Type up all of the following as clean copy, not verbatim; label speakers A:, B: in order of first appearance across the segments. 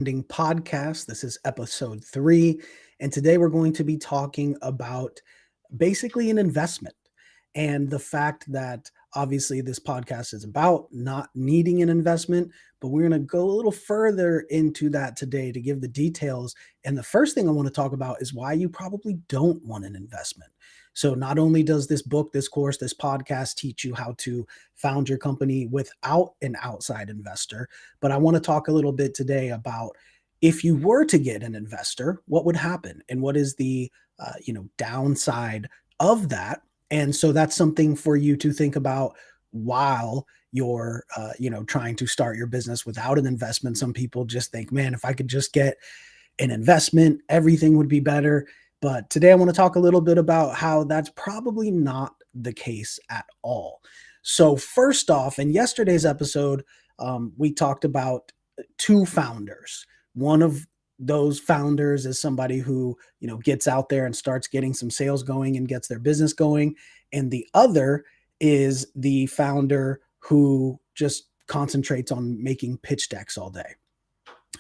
A: Podcast. This is episode 3. And today we're going to be talking about basically an investment and the fact that obviously this podcast is about not needing an investment, but we're going to go a little further into that today to give the details. And the first thing I want to talk about is why you probably don't want an investment. So, not only does this book, this course, this podcast teach you how to found your company without an outside investor, but I want to talk a little bit today about if you were to get an investor, what would happen and what is the downside of that. And so that's something for you to think about while you're trying to start your business without an investment. Some people just think, man, if I could just get an investment, everything would be better. But today I want to talk a little bit about how that's probably not the case at all. So first off, in yesterday's episode, we talked about two founders. One of those founders is somebody who gets out there and starts getting some sales going and gets their business going, and the other is the founder who just concentrates on making pitch decks all day.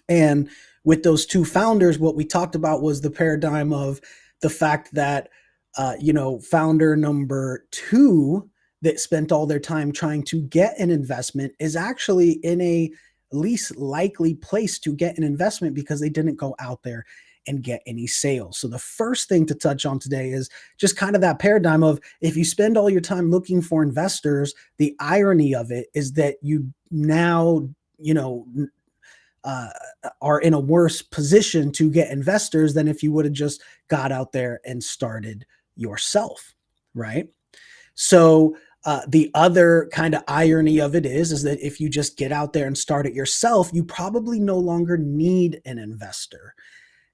A: And with those two founders, what we talked about was the paradigm of the fact that founder number 2 that spent all their time trying to get an investment is actually in a least likely place to get an investment because they didn't go out there and get any sales. So the first thing to touch on today is just kind of that paradigm of if you spend all your time looking for investors, the irony of it is that you now, uh, are in a worse position to get investors than if you would have just got out there and started yourself, right? So the other kind of irony of it is that if you just get out there and start it yourself, you probably no longer need an investor.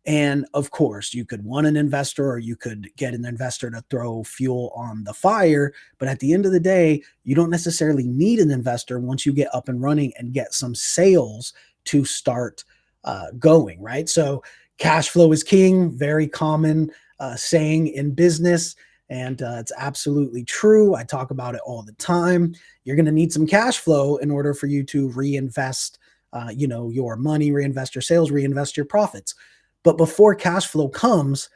A: And of course, you could want an investor or you could get an investor to throw fuel on the fire. But at the end of the day, you don't necessarily need an investor once you get up and running and get some sales to start going, right? So cash flow is king, very common saying in business. And it's absolutely true. I talk about it all the time. You're going to need some cash flow in order for you to reinvest, your money, reinvest your sales, reinvest your profits. But before cash flow comes,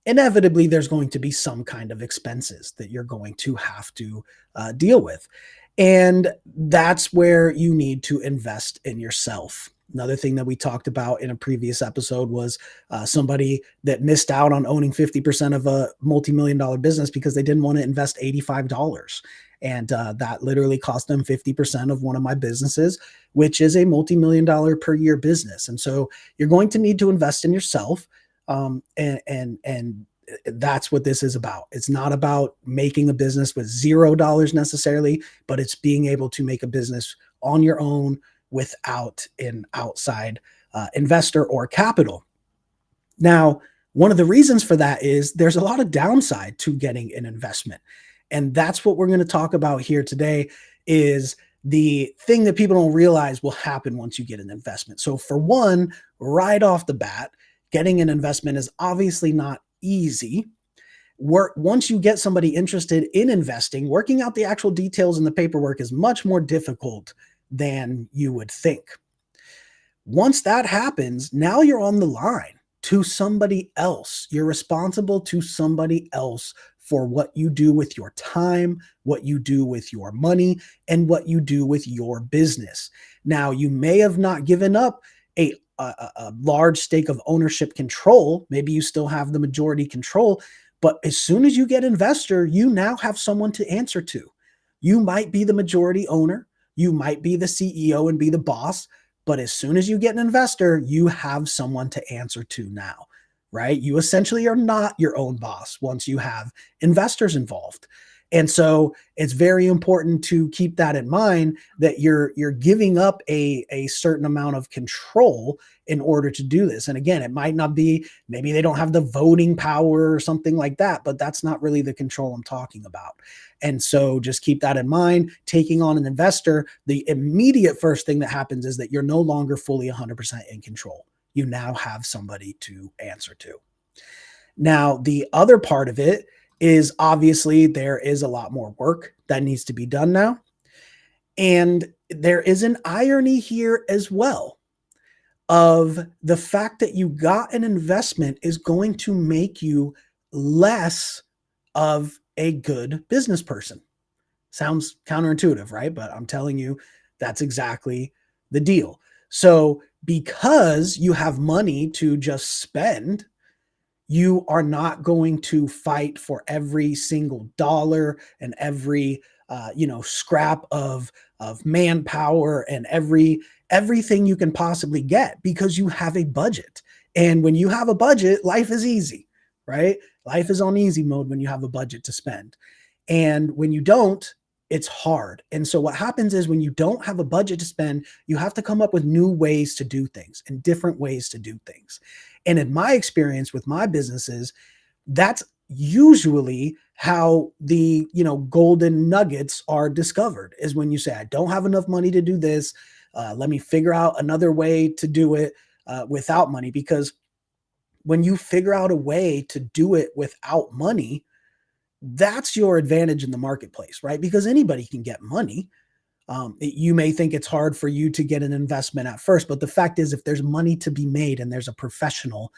A: inevitably there's going to be some kind of expenses that you're going to have to deal with. And that's where you need to invest in yourself. Another thing that we talked about in a previous episode was somebody that missed out on owning 50% of a multi-million dollar business because they didn't want to invest $85. And that literally cost them 50% of one of my businesses, which is a multi-million dollar per year business. And so you're going to need to invest in yourself. And that's what this is about. It's not about making a business with $0 necessarily, but it's being able to make a business on your own without an outside investor or capital. Now, one of the reasons for that is there's a lot of downside to getting an investment. And that's what we're going to talk about here today is the thing that people don't realize will happen once you get an investment. So for one, right off the bat, getting an investment is obviously not easy. Once you get somebody interested in investing, working out the actual details in the paperwork is much more difficult than you would think. Once that happens, now you're on the line to somebody else. You're responsible to somebody else for what you do with your time, what you do with your money, and what you do with your business. Now, you may have not given up a large stake of ownership control. Maybe you still have the majority control, but as soon as you get investor, you now have someone to answer to. You might be the majority owner. You might be the CEO and be the boss, but as soon as you get an investor, you have someone to answer to now, right? You essentially are not your own boss once you have investors involved. And so it's very important to keep that in mind that you're giving up a certain amount of control in order to do this. And again, it might not be, maybe they don't have the voting power or something like that, but that's not really the control I'm talking about. And so just keep that in mind. Taking on an investor, the immediate first thing that happens is that you're no longer fully 100% in control. You now have somebody to answer to. Now, the other part of it is obviously there is a lot more work that needs to be done now. And there is an irony here as well. of the fact that you got an investment is going to make you less of a good business person. Sounds counterintuitive, right? But I'm telling you, that's exactly the deal. So, because you have money to just spend, you are not going to fight for every single dollar and every scrap of manpower and everything you can possibly get, because you have a budget. And when you have a budget, life is easy, right? Life is on easy mode when you have a budget to spend. And when you don't, it's hard. And so what happens is, when you don't have a budget to spend, you have to come up with new ways to do things and different ways to do things. And in my experience with my businesses, that's usually how the golden nuggets are discovered, is when you say, I don't have enough money to do this. Let me figure out another way to do it without money. Because when you figure out a way to do it without money, that's your advantage in the marketplace, right? Because anybody can get money. You may think it's hard for you to get an investment at first, but the fact is, if there's money to be made and there's a professional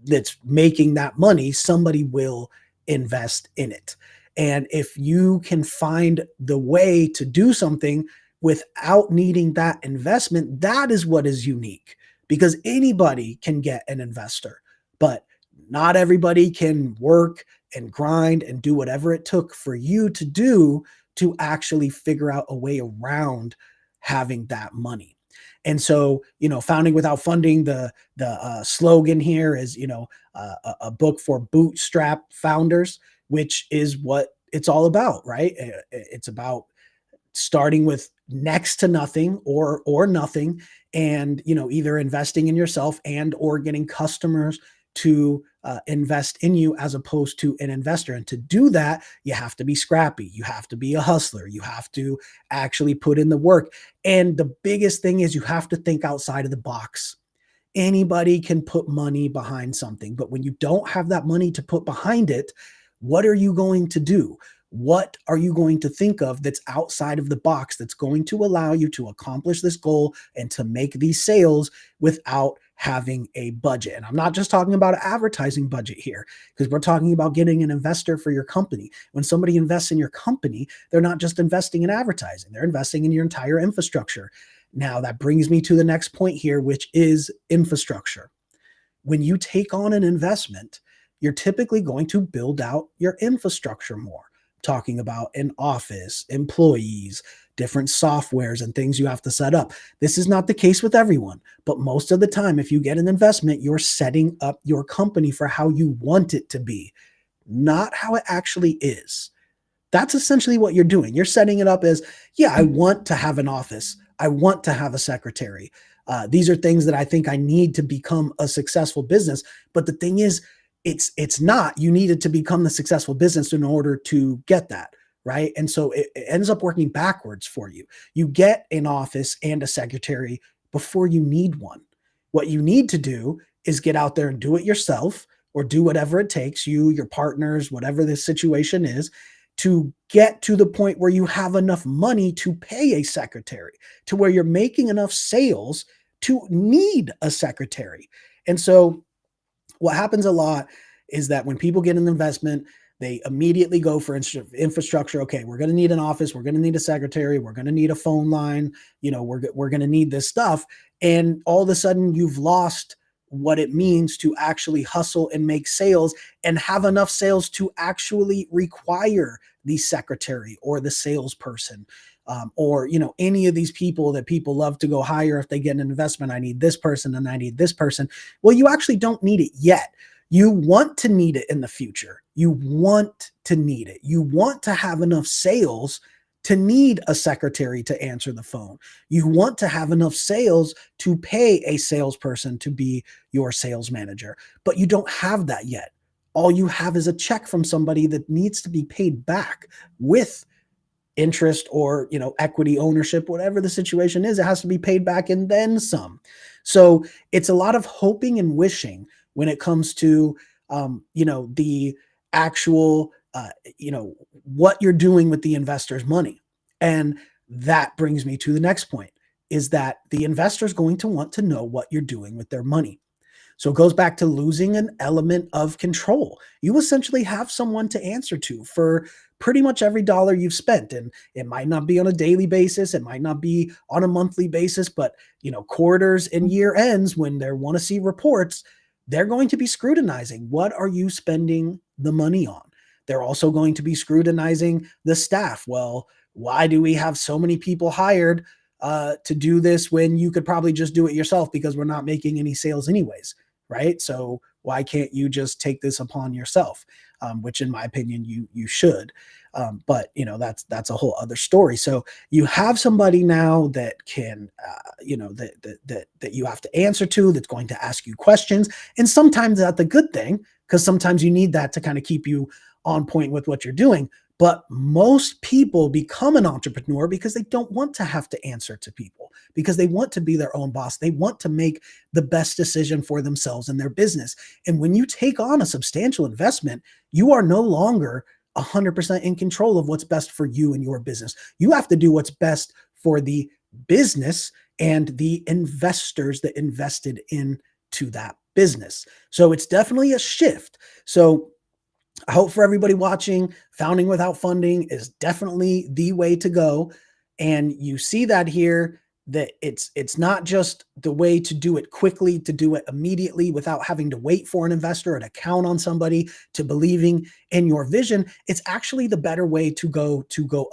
A: that's making that money, somebody will invest in it. And if you can find the way to do something without needing that investment, that is what is unique, because anybody can get an investor, but not everybody can work and grind and do whatever it took for you to do to actually figure out a way around having that money. And so, founding without funding, the slogan here is, a book for bootstrap founders, which is what it's all about, right? It's about starting with next to nothing or nothing, and either investing in yourself and or getting customers to invest in you as opposed to an investor. And to do that, you have to be scrappy, you have to be a hustler, you have to actually put in the work. And the biggest thing is, you have to think outside of the box. Anybody can put money behind something, but when you don't have that money to put behind it, what are you going to do? What are you going to think of that's outside of the box, that's going to allow you to accomplish this goal and to make these sales without having a budget? And I'm not just talking about an advertising budget here, because we're talking about getting an investor for your company. When somebody invests in your company, they're not just investing in advertising, they're investing in your entire infrastructure. Now, that brings me to the next point here, which is infrastructure. When you take on an investment, you're typically going to build out your infrastructure more. Talking about an office, employees, different softwares and things you have to set up. This is not the case with everyone, but most of the time, if you get an investment, you're setting up your company for how you want it to be, not how it actually is. That's essentially what you're doing. You're setting it up as, yeah, I want to have an office. I want to have a secretary. These are things that I think I need to become a successful business. But the thing is, it's not. You needed to become the successful business in order to get that, right? And so it ends up working backwards for you. You get an office and a secretary before you need one. What you need to do is get out there and do it yourself, or do whatever it takes, you, your partners, whatever the situation is, to get to the point where you have enough money to pay a secretary, to where you're making enough sales to need a secretary. And so what happens a lot is that when people get an investment, they immediately go for infrastructure. Okay, we're going to need an office, we're going to need a secretary, we're going to need a phone line, we're going to need this stuff. And all of a sudden, you've lost what it means to actually hustle and make sales and have enough sales to actually require the secretary or the salesperson, or any of these people that people love to go hire if they get an investment. I need this person and I need this person. Well, you actually don't need it yet. You want to need it in the future. You want to need it. You want to have enough sales to need a secretary to answer the phone. You want to have enough sales to pay a salesperson to be your sales manager, but you don't have that yet. All you have is a check from somebody that needs to be paid back with interest or equity ownership. Whatever the situation is, it has to be paid back and then some. So it's a lot of hoping and wishing when it comes to the actual what you're doing with the investor's money. And that brings me to the next point. is that the investor is going to want to know what you're doing with their money. So it goes back to losing an element of control. You essentially have someone to answer to for pretty much every dollar you've spent. And it might not be on a daily basis, it might not be on a monthly basis, but quarters and year ends when they want to see reports, they're going to be scrutinizing what are you spending the money on. They're also going to be scrutinizing the staff. Well, why do we have so many people hired to do this when you could probably just do it yourself because we're not making any sales anyways, right? So why can't you just take this upon yourself? Which, in my opinion, you should. But that's a whole other story. So you have somebody now that can, that you have to answer to, that's going to ask you questions, and sometimes that's a good thing because sometimes you need that to kind of keep you on point with what you're doing. But most people become an entrepreneur because they don't want to have to answer to people, because they want to be their own boss. They want to make the best decision for themselves and their business. And when you take on a substantial investment, you are no longer 100% in control of what's best for you and your business. You have to do what's best for the business and the investors that invested into that business. So it's definitely a shift. So I hope for everybody watching, founding without funding is definitely the way to go. And you see that here, that it's not just the way to do it quickly, to do it immediately without having to wait for an investor or to count on somebody to believing in your vision. It's actually the better way to go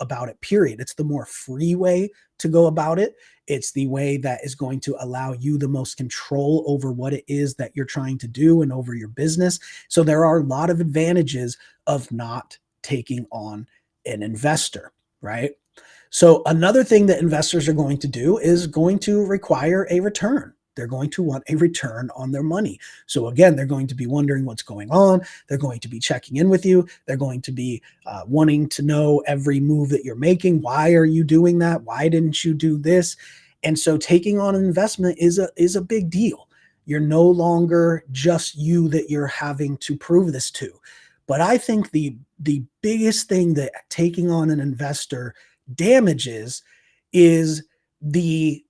A: about it, period. It's the more free way to go about it. It's the way that is going to allow you the most control over what it is that you're trying to do and over your business. So there are a lot of advantages of not taking on an investor, right? So another thing that investors are going to do is going to require a return. They're going to want a return on their money. So again, they're going to be wondering what's going on. They're going to be checking in with you. They're going to be wanting to know every move that you're making. Why are you doing that? Why didn't you do this? And so taking on an investment is a big deal. You're no longer just you that you're having to prove this to. But I think the biggest thing that taking on an investor damages is the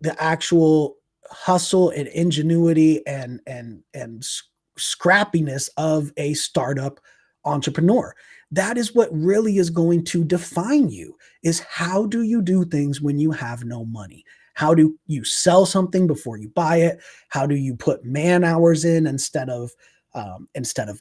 A: the actual hustle and ingenuity and scrappiness of a startup entrepreneur. That is what really is going to define you, is how do you do things when you have no money? How do you sell something before you buy it? How do you put man hours in instead of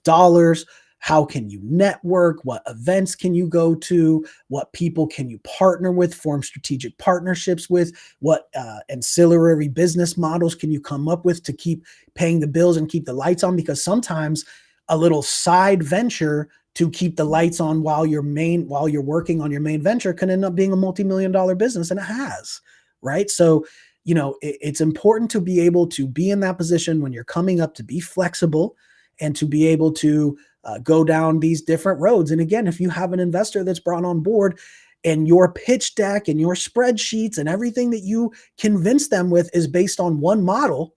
A: dollars? How can you network? What events can you go to? What people can you partner with, form strategic partnerships with? What ancillary business models can you come up with to keep paying the bills and keep the lights on? Because sometimes a little side venture to keep the lights on while you're working on your main venture can end up being a multi-million-dollar business, and it has, right? So, it's important to be able to be in that position when you're coming up, to be flexible and to be able to go down these different roads. And again, if you have an investor that's brought on board and your pitch deck and your spreadsheets and everything that you convince them with is based on one model,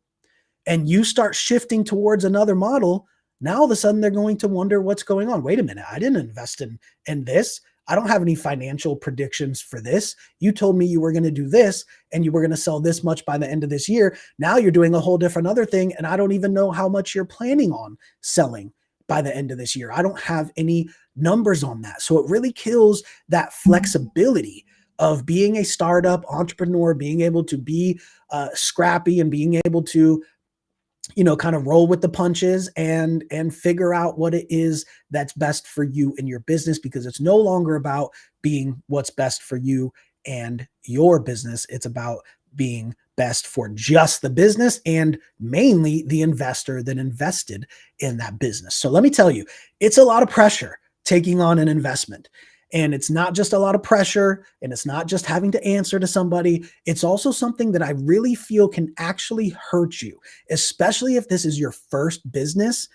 A: and you start shifting towards another model, now all of a sudden they're going to wonder what's going on. Wait a minute, I didn't invest in this. I don't have any financial predictions for this. You told me you were going to do this and you were going to sell this much by the end of this year. Now you're doing a whole different other thing, and I don't even know how much you're planning on selling by the end of this year. I don't have any numbers on that. So it really kills that flexibility of being a startup entrepreneur, being able to be scrappy and being able to kind of roll with the punches and figure out what it is that's best for you in your business, because it's no longer about being what's best for you and your business. It's about being best for just the business and mainly the investor that invested in that business. So let me tell you, it's a lot of pressure taking on an investment. And it's not just a lot of pressure, and it's not just having to answer to somebody. It's also something that I really feel can actually hurt you, especially if this is your first business.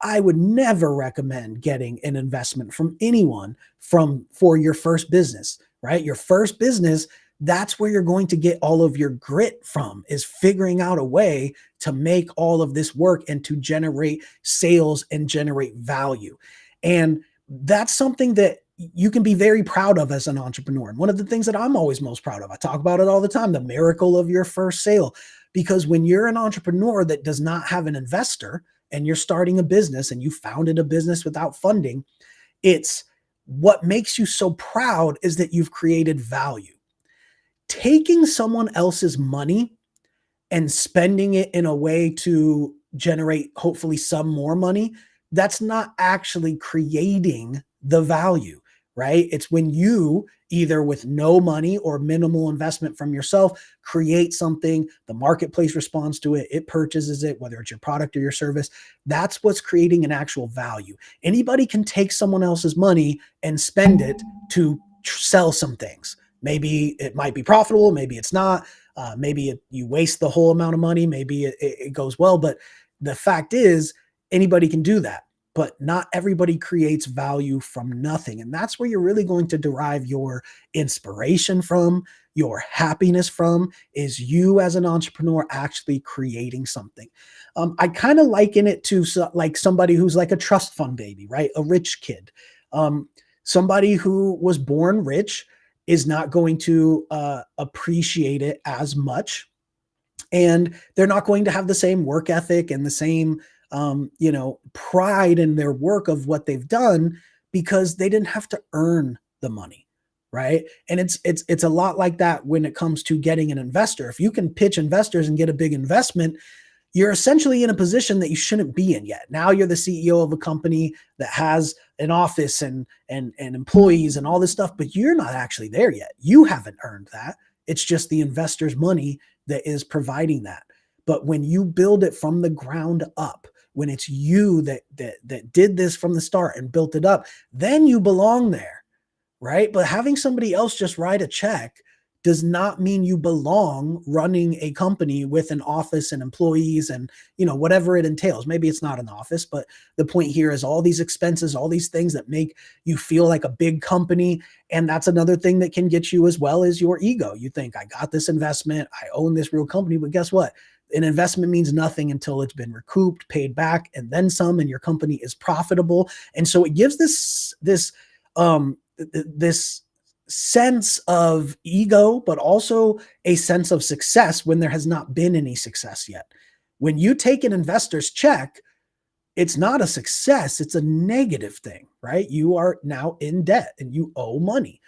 A: I would never recommend getting an investment from anyone for your first business, right? Your first business, that's where you're going to get all of your grit from, is figuring out a way to make all of this work and to generate sales and generate value. And that's something that you can be very proud of as an entrepreneur. And one of the things that I'm always most proud of, I talk about it all the time, the miracle of your first sale. Because when you're an entrepreneur that does not have an investor and you're starting a business and you founded a business without funding, it's what makes you so proud is that you've created value. Taking someone else's money and spending it in a way to generate hopefully some more money, that's not actually creating the value, right? It's when you either with no money or minimal investment from yourself create something, the marketplace responds to it, it purchases it, whether it's your product or your service. That's what's creating an actual value. Anybody can take someone else's money and spend it to sell some things. Maybe it might be profitable, maybe it's not. You waste the whole amount of money. Maybe it goes well, but the fact is anybody can do that, but not everybody creates value from nothing. And that's where you're really going to derive your inspiration from, your happiness from, is you as an entrepreneur actually creating something. I kind of liken it to like somebody who's like a trust fund baby, right? A rich kid. Somebody who was born rich is not going to appreciate it as much. And they're not going to have the same work ethic and the same, pride in their work of what they've done because they didn't have to earn the money, right? And it's a lot like that when it comes to getting an investor. If you can pitch investors and get a big investment, you're essentially in a position that you shouldn't be in yet. Now you're the CEO of a company that has an office and employees and all this stuff, but you're not actually there yet. You haven't earned that. It's just the investor's money that is providing that. But when you build it from the ground up, when it's you that did this from the start and built it up, then you belong there, right? But having somebody else just write a check does not mean you belong running a company with an office and employees and, whatever it entails. Maybe it's not an office, but the point here is all these expenses, all these things that make you feel like a big company. And that's another thing that can get you as well as your ego. You think, I got this investment, I own this real company, but guess what? An investment means nothing until it's been recouped, paid back, and then some, and your company is profitable. And so it gives this sense of ego, but also a sense of success when there has not been any success yet. When you take an investor's check, it's not a success, it's a negative thing, right? You are now in debt and you owe money.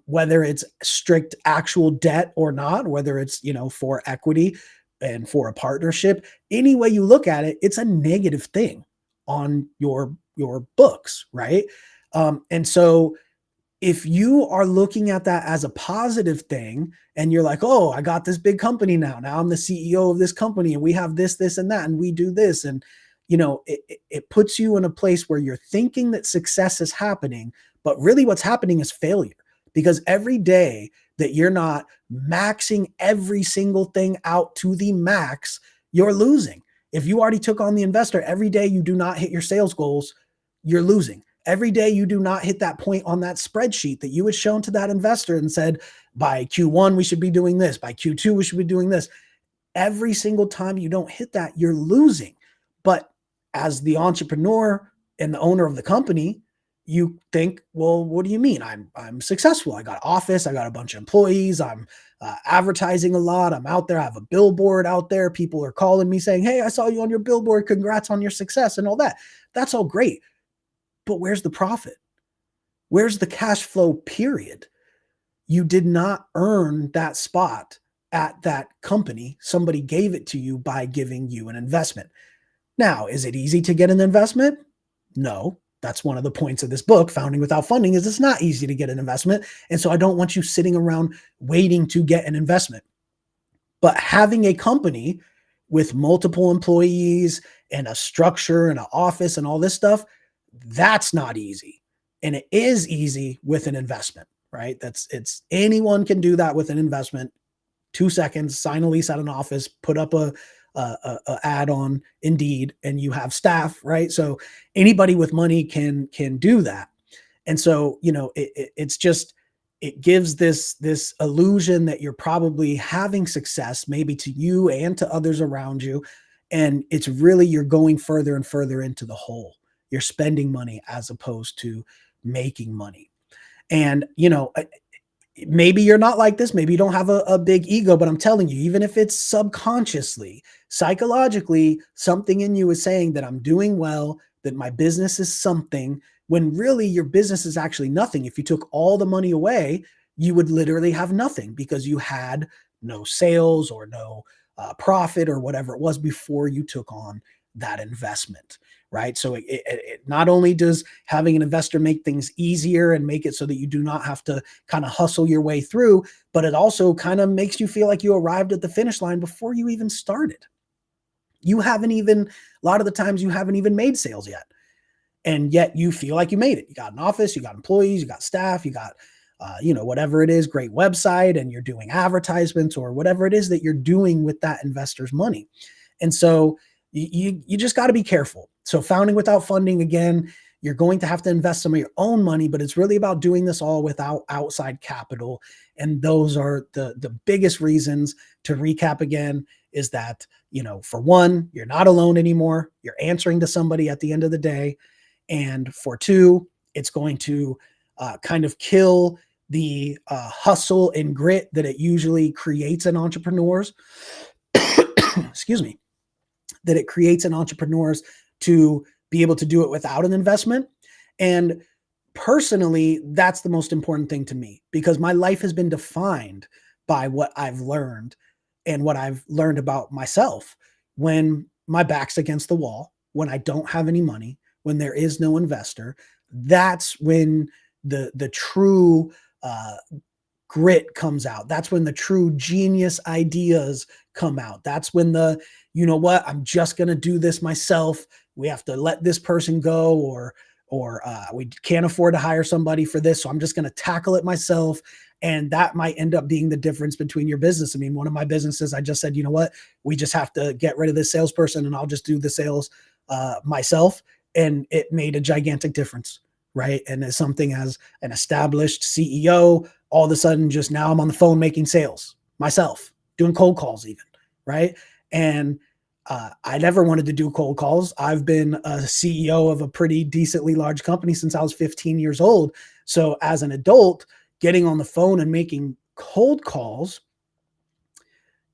A: Whether it's strict actual debt or not, whether it's, for equity and for a partnership, any way you look at it, it's a negative thing on your books, right? And so if you are looking at that as a positive thing and you're like, oh, I got this big company now. Now I'm the CEO of this company and we have this, and that, and we do this. And, it puts you in a place where you're thinking that success is happening, but really what's happening is failure. Because every day that you're not maxing every single thing out to the max, you're losing. If you already took on the investor, every day you do not hit your sales goals, you're losing. Every day you do not hit that point on that spreadsheet that you had shown to that investor and said, by Q1, we should be doing this. By Q2, we should be doing this. Every single time you don't hit that, you're losing. But as the entrepreneur and the owner of the company, you think, well, what do you mean? I'm successful. I got an office. I got a bunch of employees. I'm advertising a lot. I'm out there. I have a billboard out there. People are calling me saying, hey, I saw you on your billboard. Congrats on your success and all that. That's all great. But where's the profit? Where's the cash flow period? You did not earn that spot at that company. Somebody gave it to you by giving you an investment. Now, is it easy to get an investment? No. That's one of the points of this book, Founding Without Funding, is it's not easy to get an investment. And so I don't want you sitting around waiting to get an investment. But having a company with multiple employees and a structure and an office and all this stuff, that's not easy. And it is easy with an investment, right? It's anyone can do that with an investment. 2 seconds, sign a lease at an office, put up a ad on Indeed, and you have staff, right? So anybody with money can do that. And so, it's just, it gives this illusion that you're probably having success, maybe to you and to others around you. And it's really, you're going further and further into the hole. You're spending money as opposed to making money. And, maybe you're not like this. Maybe you don't have a big ego, but I'm telling you, even if it's subconsciously, psychologically, something in you is saying that I'm doing well, that my business is something, when really your business is actually nothing. If you took all the money away, you would literally have nothing because you had no sales or no profit or whatever it was before you took on that investment. Right. So it not only does having an investor make things easier and make it so that you do not have to kind of hustle your way through, but it also kind of makes you feel like you arrived at the finish line before you even started. You haven't even, a lot of the times, you haven't even made sales yet. And yet you feel like you made it. You got an office, you got employees, you got staff, you got, whatever it is, great website, and you're doing advertisements or whatever it is that you're doing with that investor's money. And so you just got to be careful. So founding without funding, again, you're going to have to invest some of your own money, but it's really about doing this all without outside capital. And those are the biggest reasons. To recap again, is that, for one, you're not alone anymore. You're answering to somebody at the end of the day. And for two, it's going to kind of kill the hustle and grit that it usually creates in entrepreneurs. Excuse me. That it creates in entrepreneurs to be able to do it without an investment. And personally, that's the most important thing to me, because my life has been defined by what I've learned and what I've learned about myself. When my back's against the wall, when I don't have any money, when there is no investor, that's when the true grit comes out. That's when the true genius ideas come out. That's when I'm just going to do this myself. We have to let this person go, or we can't afford to hire somebody for this, so I'm just going to tackle it myself. And that might end up being the difference between your business. I mean, one of my businesses, I just said, we just have to get rid of this salesperson and I'll just do the sales myself. And it made a gigantic difference, right? And as something as an established CEO, all of a sudden, just now I'm on the phone making sales myself, doing cold calls even, right? And I never wanted to do cold calls. I've been a CEO of a pretty decently large company since I was 15 years old. So as an adult, getting on the phone and making cold calls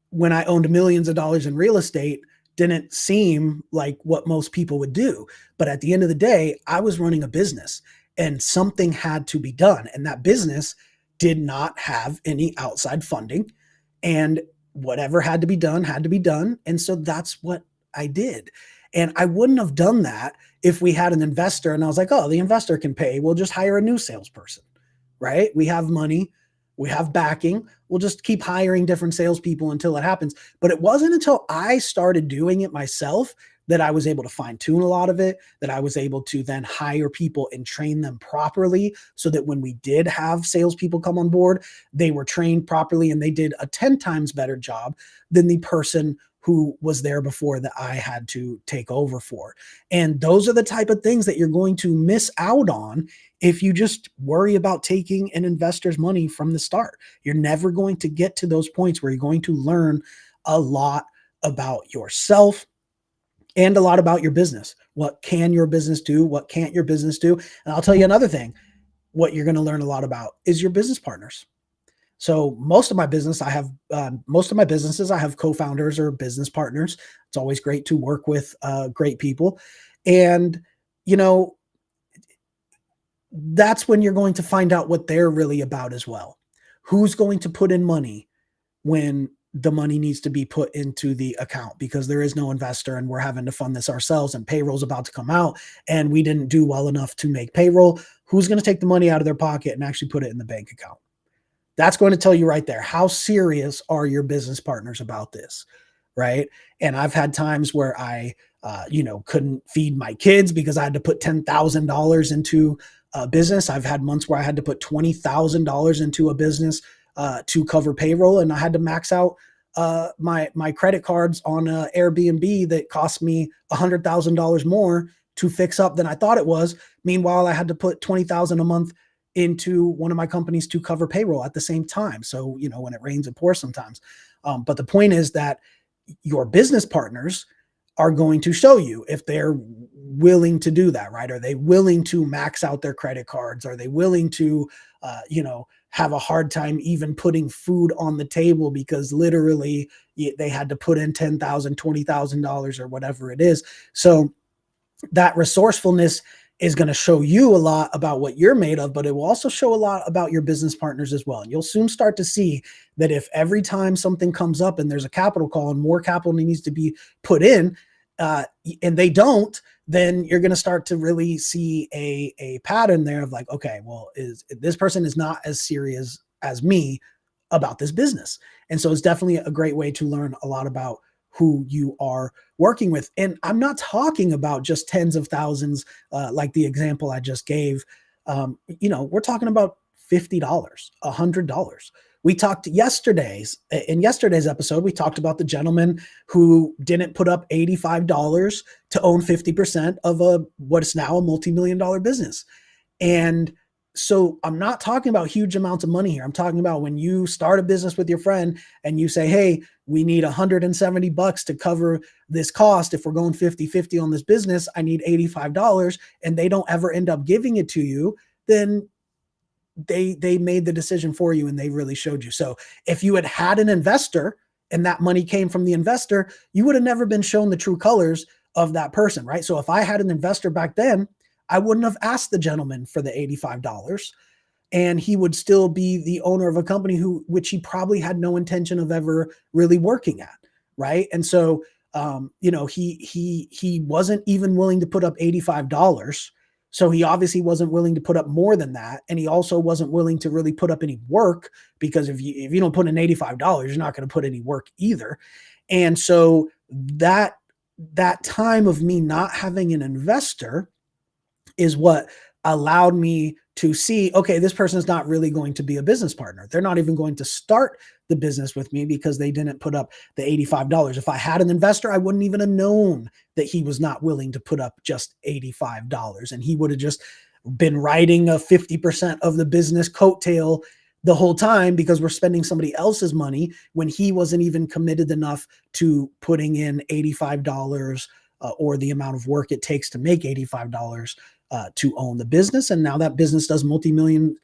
A: when I owned millions of dollars in real estate didn't seem like what most people would do. But at the end of the day, I was running a business and something had to be done. And that business did not have any outside funding. And whatever had to be done had to be done. And so that's what I did. And I wouldn't have done that if we had an investor and I was like, oh, the investor can pay. We'll just hire a new salesperson, right? We have money. We have backing. We'll just keep hiring different salespeople until it happens. But it wasn't until I started doing it myself that I was able to fine tune a lot of it, that I was able to then hire people and train them properly so that when we did have salespeople come on board, they were trained properly and they did a 10 times better job than the person who was there before that I had to take over for. And those are the type of things that you're going to miss out on if you just worry about taking an investor's money from the start. You're never going to get to those points where you're going to learn a lot about yourself and a lot about your business. What can your business do? What can't your business do? And I'll tell you another thing, what you're going to learn a lot about is your business partners. So most of my businesses, I have co-founders or business partners. It's always great to work with great people. And, that's when you're going to find out what they're really about as well. Who's going to put in money when the money needs to be put into the account because there is no investor and we're having to fund this ourselves and payroll's about to come out and we didn't do well enough to make payroll? Who's going to take the money out of their pocket and actually put it in the bank account? That's going to tell you right there, how serious are your business partners about this, right? And I've had times where I, couldn't feed my kids because I had to put $10,000 into a business. I've had months where I had to put $20,000 into a business to cover payroll, and I had to max out my credit cards on Airbnb that cost me $100,000 more to fix up than I thought it was. Meanwhile, I had to put $20,000 a month into one of my companies to cover payroll at the same time. So, when it rains, it pours sometimes. But the point is that your business partners are going to show you if they're willing to do that, right? Are they willing to max out their credit cards? Are they willing to, have a hard time even putting food on the table because literally they had to put in $10,000, $20,000 or whatever it is. So that resourcefulness is going to show you a lot about what you're made of, but it will also show a lot about your business partners as well. And you'll soon start to see that if every time something comes up and there's a capital call and more capital needs to be put in, and they don't, then you're going to start to really see a pattern there of like, okay, well, this person is not as serious as me about this business. And so it's definitely a great way to learn a lot about who you are working with. And I'm not talking about just tens of thousands, like the example I just gave. We're talking about $50, $100. We talked in yesterday's episode, we talked about the gentleman who didn't put up $85 to own 50% of what is now a multi-million-dollar business. And so I'm not talking about huge amounts of money here. I'm talking about when you start a business with your friend and you say, hey, we need $170 to cover this cost. If we're going 50-50 on this business, I need $85, and they don't ever end up giving it to you, then they made the decision for you and they really showed you. So if you had an investor and that money came from the investor, you would have never been shown the true colors of that person, right? So if I had an investor back then, I wouldn't have asked the gentleman for the $85, and he would still be the owner of a company which he probably had no intention of ever really working at, right? And so, he wasn't even willing to put up $85. So he obviously wasn't willing to put up more than that, and he also wasn't willing to really put up any work, because if you don't put in $85, you're not going to put any work either. And so that time of me not having an investor is what allowed me to see, okay, this person is not really going to be a business partner. They're not even going to start the business with me because they didn't put up the $85. If I had an investor, I wouldn't even have known that he was not willing to put up just $85. And he would have just been riding a 50% of the business coattail the whole time because we're spending somebody else's money when he wasn't even committed enough to putting in $85 or the amount of work it takes to make $85 to own the business. And now that business does multi-million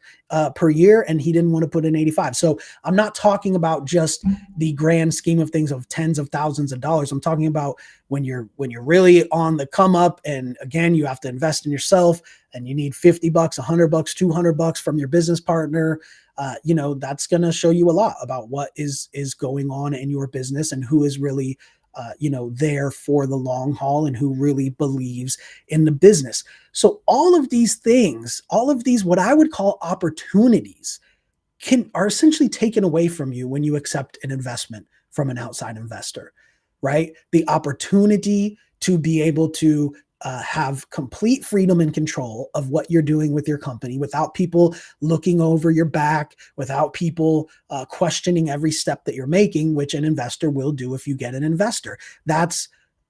A: per year, and he didn't want to put in 85. So I'm not talking about just the grand scheme of things of tens of thousands of dollars. I'm talking about when you're really on the come up, and again, you have to invest in yourself, and you need $50, $100, $200 from your business partner. That's going to show you a lot about what is going on in your business and who is really there for the long haul and who really believes in the business. So all of these things, what I would call opportunities, are essentially taken away from you when you accept an investment from an outside investor, right? The opportunity to be able to have complete freedom and control of what you're doing with your company without people looking over your back, without people questioning every step that you're making, which an investor will do if you get an investor. That's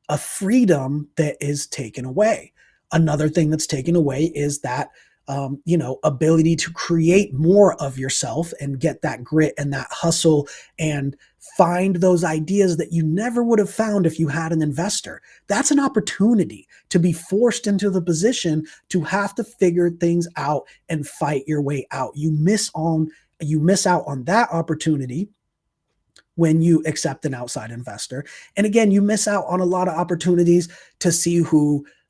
A: a freedom that is taken away. Another thing that's taken away is that ability to create more of yourself and get that grit and that hustle and find those ideas that you never would have found if you had an investor. That's an opportunity to be forced into the position to have to figure things out and fight your way out. You miss out on that opportunity when you accept an outside investor. And again, you miss out on a lot of opportunities to see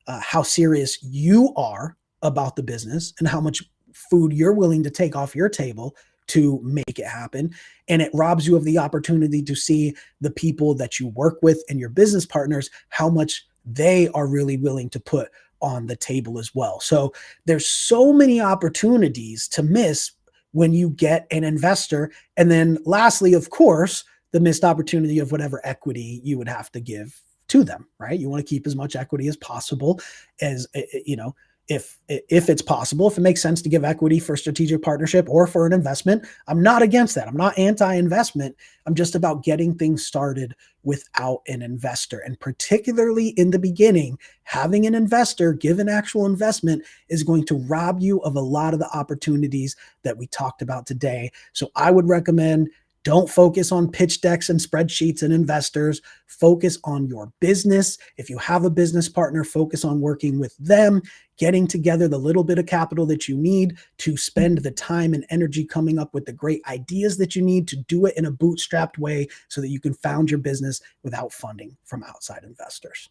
A: how serious you are about the business and how much food you're willing to take off your table to make it happen. And it robs you of the opportunity to see the people that you work with and your business partners, how much they are really willing to put on the table as well. So there's so many opportunities to miss when you get an investor. And then lastly, of course, the missed opportunity of whatever equity you would have to give to them, right? You want to keep as much equity as possible, as if it's possible, if it makes sense to give equity for strategic partnership or for an investment. I'm not against that. I'm not anti-investment. I'm just about getting things started without an investor. And particularly in the beginning, having an investor give an actual investment is going to rob you of a lot of the opportunities that we talked about today. So I would recommend Don't focus on pitch decks and spreadsheets and investors. Focus on your business. If you have a business partner, focus on working with them, getting together the little bit of capital that you need to spend the time and energy coming up with the great ideas that you need to do it in a bootstrapped way so that you can found your business without funding from outside investors.